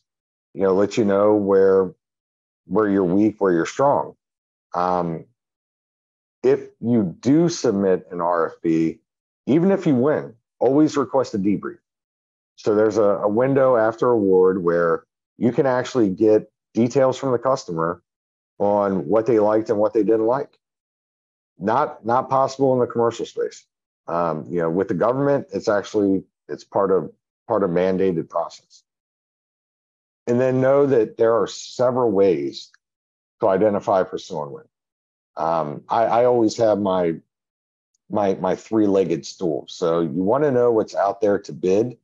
let you know where you're weak, where you're strong. If you do submit an RFP, even if you win, always request a debrief. So there's a window after award where you can actually get details from the customer on what they liked and what they didn't like. Not possible in the commercial space. With the government, it's part of mandated process. And then know that there are several ways to identify, pursue, and win. I always have my three-legged stool. So you want to know what's out there to bid.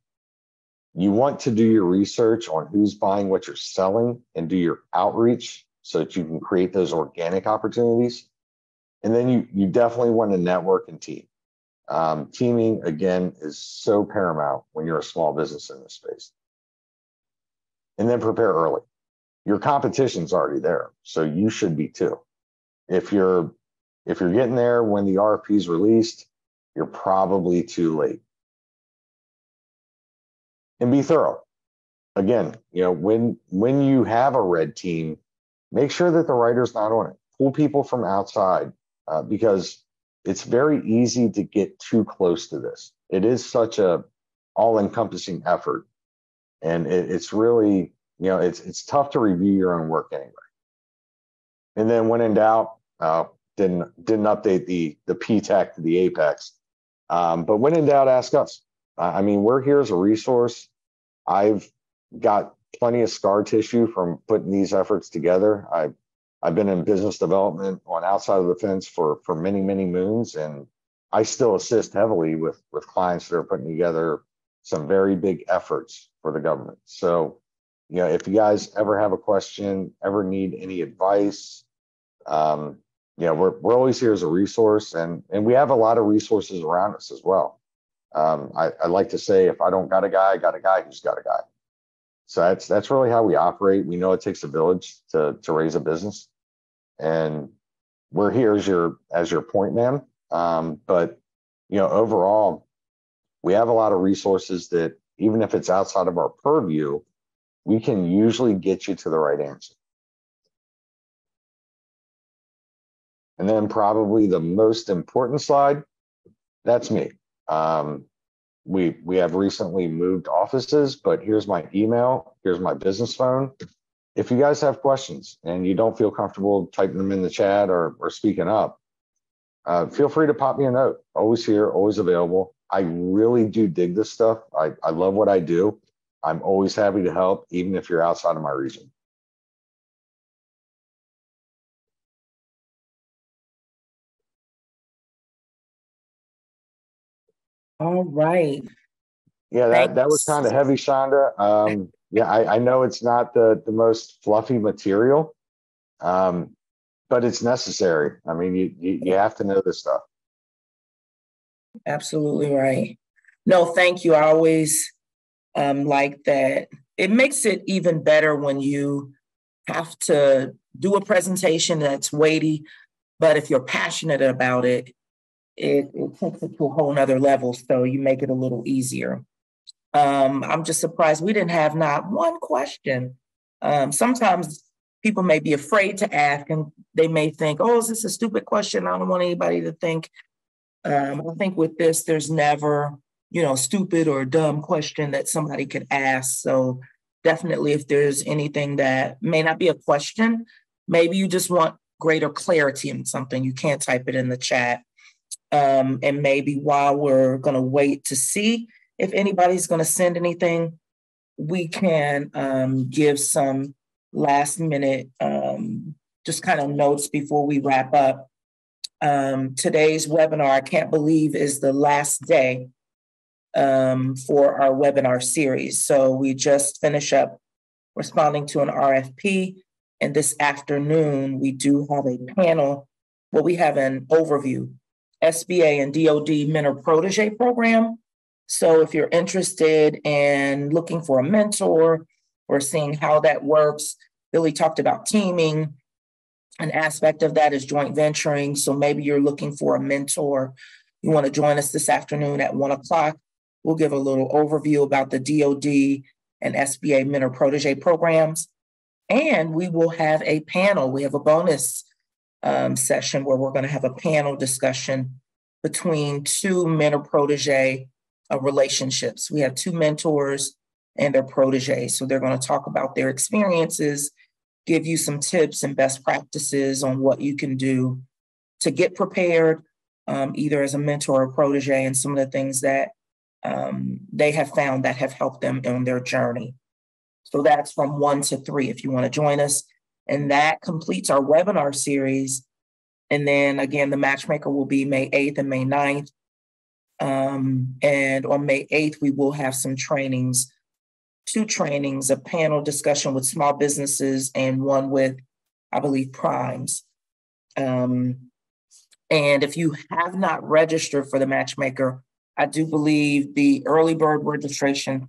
You want to do your research on who's buying what you're selling and do your outreach so that you can create those organic opportunities. And then you definitely want to network and team. Teaming, again, is so paramount when you're a small business in this space. And then prepare early. Your competition's already there, so you should be too. If you're getting there when the RFP is released, you're probably too late. And be thorough. Again, when you have a red team, make sure that the writer's not on it. Pull people from outside because it's very easy to get too close to this. It is such a all-encompassing effort, and it's really, it's tough to review your own work anyway. And then when in doubt, didn't update the PTAC to the Apex, but when in doubt, ask us. We're here as a resource. I've got plenty of scar tissue from putting these efforts together. I've been in business development on outside of the fence for many, many moons, and I still assist heavily with clients that are putting together some very big efforts for the government. So, if you guys ever have a question, ever need any advice, we're always here as a resource, and we have a lot of resources around us as well. I like to say, if I don't got a guy, I got a guy who's got a guy. So that's really how we operate. We know it takes a village to raise a business, and we're here as your point man. But overall, we have a lot of resources that even if it's outside of our purview, we can usually get you to the right answer. And then probably the most important slide, that's me. We have recently moved offices, but here's my email, here's my business phone. If you guys have questions and you don't feel comfortable typing them in the chat or speaking up, feel free to pop me a note. Always here, always available. I really do dig this stuff. I love what I do. I'm always happy to help, even if you're outside of my region. All right. Yeah, that was kind Thanks. of heavy, Shonda. Yeah, I know it's not the most fluffy material, um, but it's necessary. I mean, you have to know this stuff. Absolutely right. No, thank you. I always like that. It makes it even better when you have to do a presentation that's weighty, but if you're passionate about it, it takes it to a whole nother level. So you make it a little easier. I'm just surprised we didn't have not one question. Sometimes people may be afraid to ask and they may think, oh, is this a stupid question? I don't want anybody to think. I think with this, there's never, stupid or dumb question that somebody could ask. So definitely if there's anything that may not be a question, maybe you just want greater clarity in something, you can't type it in the chat. And maybe while we're going to wait to see if anybody's going to send anything, we can give some last minute just kind of notes before we wrap up. Today's webinar, I can't believe, is the last day for our webinar series. So we just finished up responding to an RFP. And this afternoon, we do have a panel. Well, we have an overview, SBA and DOD Mentor Protege Program. So if you're interested in looking for a mentor or seeing how that works, Billy talked about teaming. An aspect of that is joint venturing. So maybe you're looking for a mentor. You want to join us this afternoon at 1:00. We'll give a little overview about the DOD and SBA Mentor Protege programs. And we will have a panel. We have a bonus session where we're going to have a panel discussion between two mentor protege relationships. We have two mentors and their proteges. So they're going to talk about their experiences, give you some tips and best practices on what you can do to get prepared, either as a mentor or protege, and some of the things that they have found that have helped them on their journey. So that's from 1 to 3 if you want to join us. And that completes our webinar series. And then again, the matchmaker will be May 8th and May 9th. And on May 8th, we will have some trainings, 2 trainings, a panel discussion with small businesses and one with, I believe, primes. And if you have not registered for the matchmaker, I do believe the early bird registration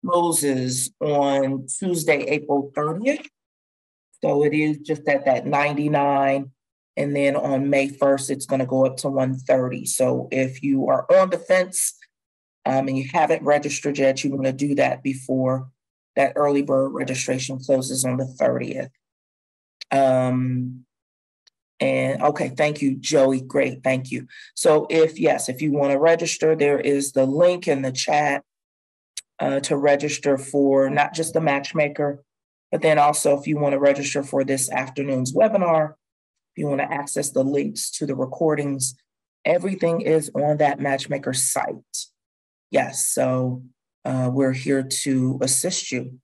closes on Tuesday, April 30th. So it is just at that 99. And then on May 1st, it's going to go up to 130. So if you are on the fence and you haven't registered yet, you want to do that before that early bird registration closes on the 30th. And okay, thank you, Joey. Great, thank you. So if you want to register, there is the link in the chat to register for not just the matchmaker, but then also if you want to register for this afternoon's webinar, if you want to access the links to the recordings, everything is on that matchmaker site. Yes, so we're here to assist you.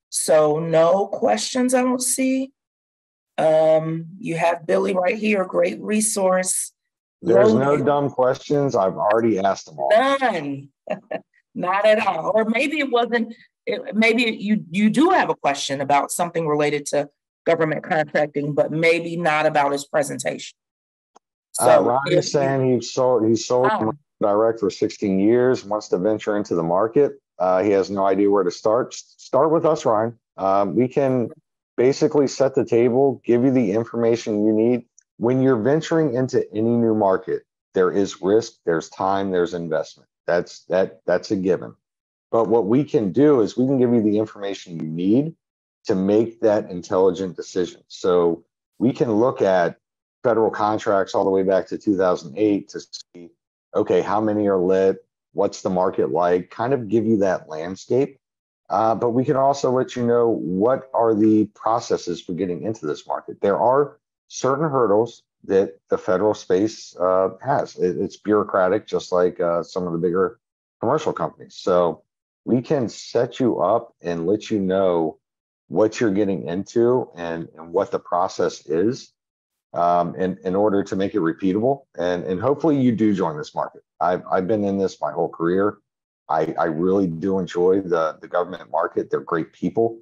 So no questions, I don't see. You have Billy right here, great resource. There's no dumb questions. I've already asked them all. None, not at all. Or maybe it wasn't, maybe you do have a question about something related to government contracting, but maybe not about his presentation. So Ronnie's saying he's sold direct for 16 years, wants to venture into the market. He has no idea where to start. Start with us, Ryan. We can basically set the table, give you the information you need. When you're venturing into any new market, there is risk, there's time, there's investment. That's a given. But what we can do is we can give you the information you need to make that intelligent decision. So we can look at federal contracts all the way back to 2008 to see, okay, how many are lit? What's the market like? Kind of give you that landscape. But we can also let you know what are the processes for getting into this market. There are certain hurdles that the federal space has. It's bureaucratic, just like some of the bigger commercial companies. So we can set you up and let you know what you're getting into and what the process is. in order to make it repeatable. And hopefully you do join this market. I've been in this my whole career. I really do enjoy the government market. They're great people.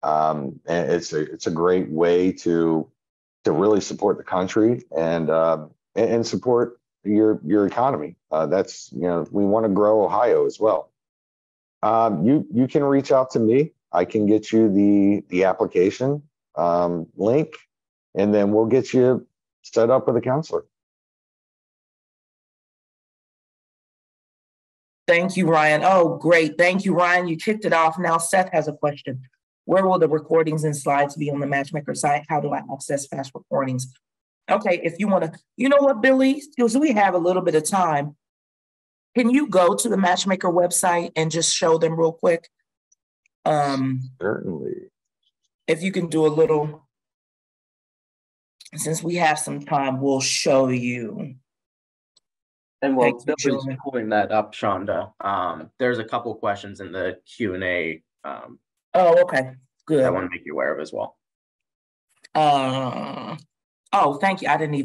And it's a great way to really support the country and support your economy. That's, we want to grow Ohio as well. You can reach out to me. I can get you the application link, and then we'll get you set up with a counselor. Thank you, Ryan. Oh, great. Thank you, Ryan. You kicked it off. Now Seth has a question. Where will the recordings and slides be on the Matchmaker site? How do I access fast recordings? Okay, if you want to, you know what, Billy, because we have a little bit of time, can you go to the Matchmaker website and just show them real quick? Certainly. If you can do a little, since we have some time, we'll show you. And while Billy's pulling that up, Shonda, there's a couple questions in the Q&A. Oh, okay, good. I want to make you aware of as well. Oh, thank you. I didn't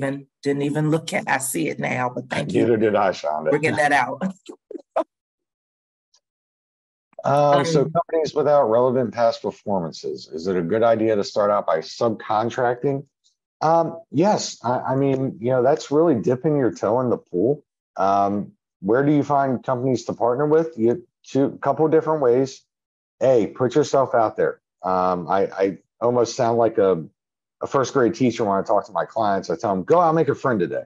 even look at. I see it now, but thank you. Neither did I, Shonda. For getting that out. So companies without relevant past performances, is it a good idea to start out by subcontracting? Yes. I mean, that's really dipping your toe in the pool. Where do you find companies to partner with? A couple of different ways. A, put yourself out there. I almost sound like a first grade teacher when I talk to my clients. I tell them, go out and make a friend today.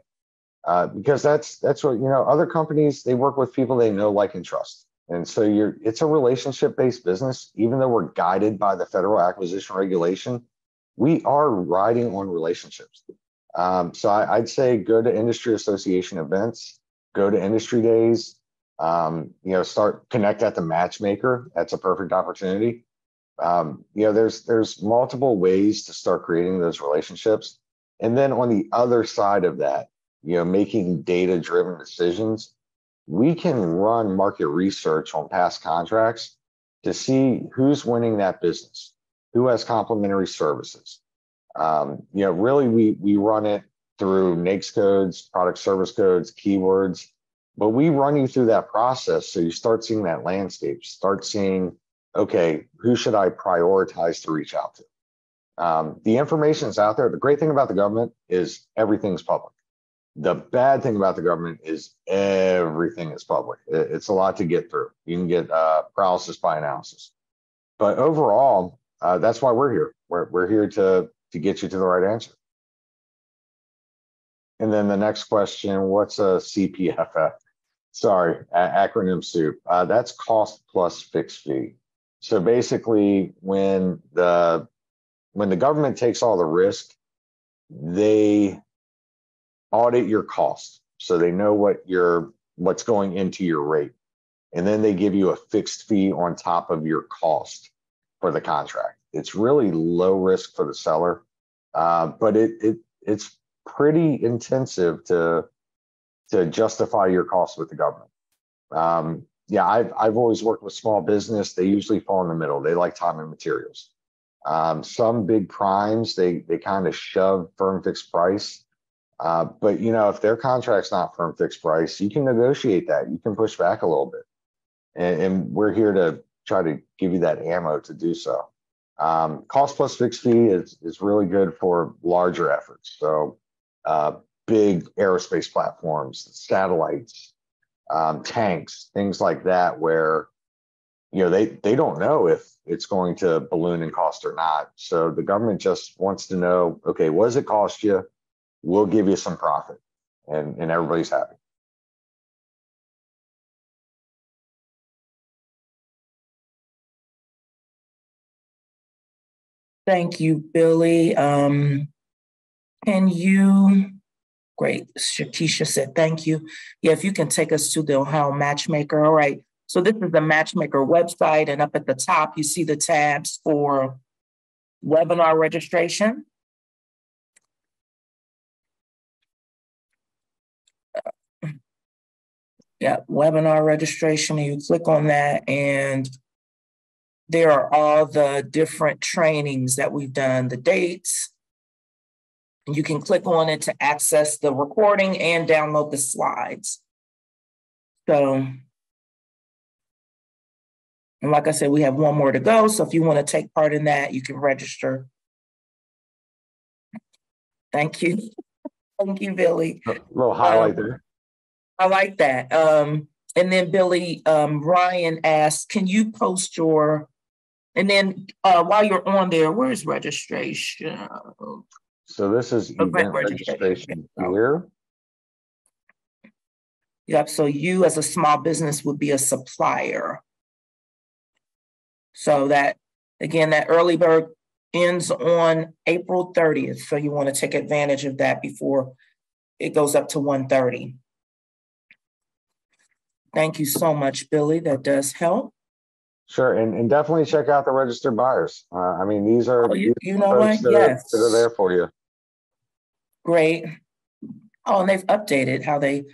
Because that's what, other companies, they work with people they know, like, and trust. And so it's a relationship-based business. Even though we're guided by the federal acquisition regulation, we are riding on relationships. So I'd say go to industry association events, go to industry days, connect at the Matchmaker. That's a perfect opportunity. There's multiple ways to start creating those relationships. And then on the other side of that, making data-driven decisions, we can run market research on past contracts to see who's winning that business, who has complementary services. Really, we run it through NAICS codes, product service codes, keywords, but we run you through that process. So you start seeing that landscape, start seeing, okay, who should I prioritize to reach out to? The information is out there. The great thing about the government is everything's public. The bad thing about the government is everything is public. It's a lot to get through. You can get paralysis by analysis. But overall, that's why we're here. We're here to get you to the right answer. And then the next question, what's a CPFF? Sorry, acronym soup. That's cost plus fixed fee. So basically, when the government takes all the risk, they audit your cost, so they know what's going into your rate, and then they give you a fixed fee on top of your cost for the contract. It's really low risk for the seller, but it's pretty intensive to justify your costs with the government. I've always worked with small business. They usually fall in the middle. They like time and materials. Some big primes, they kind of shove firm fixed price. But if their contract's not firm fixed price, you can negotiate that. You can push back a little bit. And we're here to try to give you that ammo to do so. Cost plus fixed fee is really good for larger efforts. So big aerospace platforms, satellites, tanks, things like that, where they don't know if it's going to balloon in cost or not. So the government just wants to know, okay, what does it cost you? We'll give you some profit, and everybody's happy. Thank you, Billy. Great. Shakisha said, thank you. Yeah, if you can take us to the Ohio Matchmaker. All right. So this is the Matchmaker website, and up at the top, you see the tabs for webinar registration. Yeah, webinar registration, and you click on that, and there are all the different trainings that we've done, the dates, And you can click on it to access the recording and download the slides. So, and like I said, we have one more to go. So if you want to take part in that, you can register. Thank you. Thank you, Billy. A little highlight there. I like that. And then Billy, Ryan asked, can you post your, and then while you're on there, where's registration? So this is event registration here. Yep, so you as a small business would be a supplier. So that, again, that early bird ends on April 30th. So you want to take advantage of that before it goes up to 1:30. Thank you so much, Billy. That does help. Sure, and definitely check out the registered buyers. I mean, these are you know folks what? Yes, that are there for you. Great. Oh, and they've updated how they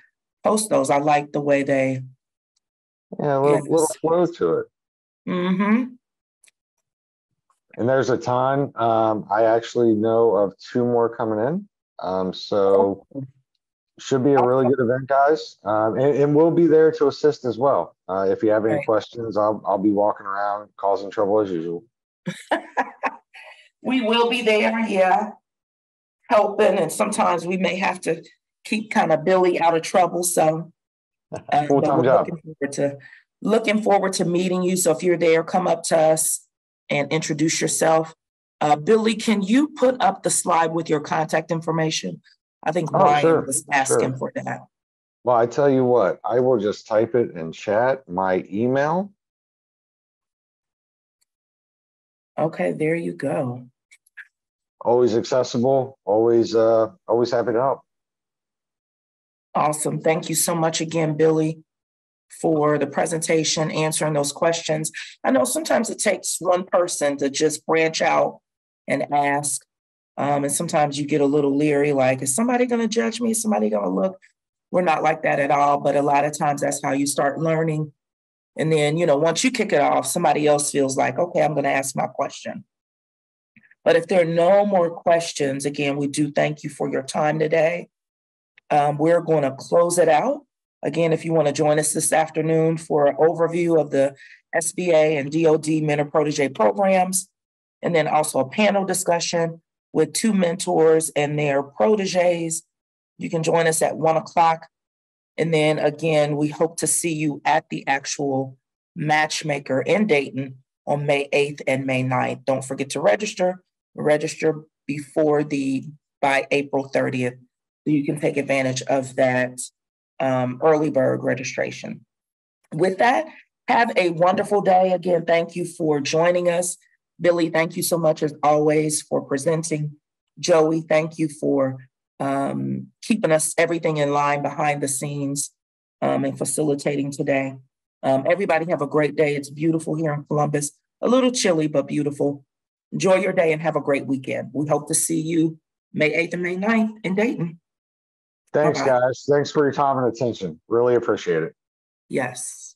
post those. I like the way they. Yeah, a little flow to it. Mm-hmm. And there's a ton. I actually know of 2 more coming in. So should be a really good event, guys. And we'll be there to assist as well. If you have any questions, I'll be walking around causing trouble as usual. We will be there, yeah, helping, and sometimes we may have to keep kind of Billy out of trouble. So full-time job. Looking forward to meeting you. So if you're there, come up to us and introduce yourself. Billy, can you put up the slide with your contact information? I think Ryan was asking for that. Well, I tell you what, I will just type it in chat, my email. Okay, there you go. Always accessible, always happy to help. Awesome. Thank you so much again, Billy, for the presentation, answering those questions. I know sometimes it takes one person to just branch out and ask. And sometimes you get a little leery, like, is somebody going to judge me? Is somebody going to look? We're not like that at all. But a lot of times that's how you start learning. And then, once you kick it off, somebody else feels like, okay, I'm going to ask my question. But if there are no more questions, again, we do thank you for your time today. We're going to close it out. Again, if you want to join us this afternoon for an overview of the SBA and DOD mentor protege programs, and then also a panel discussion with 2 mentors and their proteges, you can join us at 1 o'clock. And then again, we hope to see you at the actual matchmaker in Dayton on May 8th and May 9th. Don't forget to register by April 30th. So you can take advantage of that early bird registration. With that, have a wonderful day. Again, thank you for joining us. Billy, thank you so much as always for presenting. Joey, thank you for keeping us everything in line behind the scenes and facilitating today. Everybody have a great day. It's beautiful here in Columbus. A little chilly, but beautiful. Enjoy your day and have a great weekend. We hope to see you May 8th and May 9th in Dayton. Thanks, guys. Thanks for your time and attention. Really appreciate it. Yes.